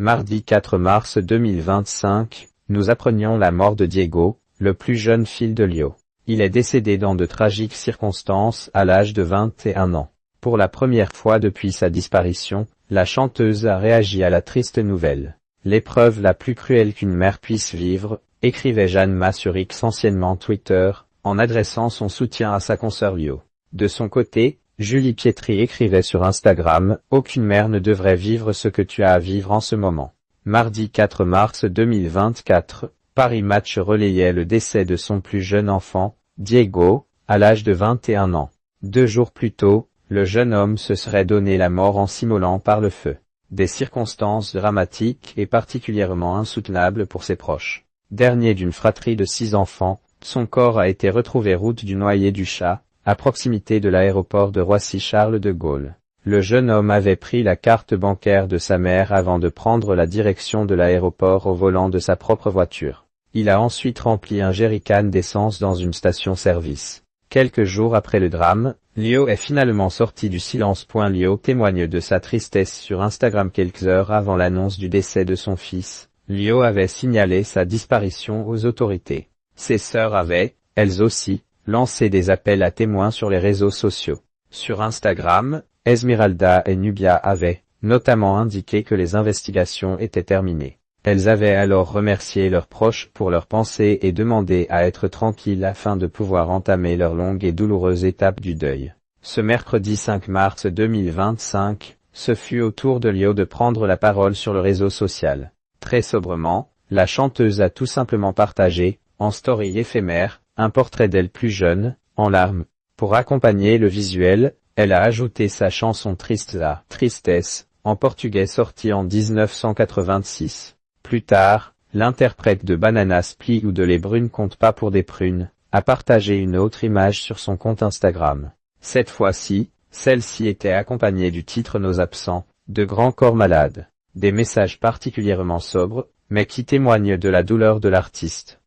Mardi 4 mars 2025, nous apprenions la mort de Diego, le plus jeune fils de Lio. Il est décédé dans de tragiques circonstances à l'âge de 21 ans. Pour la première fois depuis sa disparition, la chanteuse a réagi à la triste nouvelle. L'épreuve la plus cruelle qu'une mère puisse vivre, écrivait Jeanne Ma sur X anciennement Twitter, en adressant son soutien à sa consoeur Lio. De son côté, Julie Pietri écrivait sur Instagram « Aucune mère ne devrait vivre ce que tu as à vivre en ce moment ». Mardi 4 mars 2024, Paris Match relayait le décès de son plus jeune enfant, Diego, à l'âge de 21 ans. 2 jours plus tôt, le jeune homme se serait donné la mort en s'immolant par le feu. Des circonstances dramatiques et particulièrement insoutenables pour ses proches. Dernier d'une fratrie de 6 enfants, son corps a été retrouvé route du Noyer du Chat, à proximité de l'aéroport de Roissy-Charles de Gaulle. Le jeune homme avait pris la carte bancaire de sa mère avant de prendre la direction de l'aéroport au volant de sa propre voiture. Il a ensuite rempli un jerrycan d'essence dans une station-service. Quelques jours après le drame, Lio est finalement sorti du silence. Lio témoigne de sa tristesse sur Instagram quelques heures avant l'annonce du décès de son fils. Lio avait signalé sa disparition aux autorités. Ses sœurs avaient, elles aussi, lancé des appels à témoins sur les réseaux sociaux. Sur Instagram, Esmeralda et Nubia avaient, notamment indiqué que les investigations étaient terminées. Elles avaient alors remercié leurs proches pour leurs pensées et demandé à être tranquilles afin de pouvoir entamer leur longue et douloureuse étape du deuil. Ce mercredi 5 mars 2025, ce fut au tour de Lio de prendre la parole sur le réseau social. Très sobrement, la chanteuse a tout simplement partagé, en story éphémère, un portrait d'elle plus jeune, en larmes. Pour accompagner le visuel, elle a ajouté sa chanson Triste La Tristesse, en portugais sortie en 1986. Plus tard, l'interprète de Banana Split ou de Les Brunes compte pas pour des prunes, a partagé une autre image sur son compte Instagram. Cette fois-ci, celle-ci était accompagnée du titre Nos absents, de Grand Corps Malade. Des messages particulièrement sobres, mais qui témoignent de la douleur de l'artiste.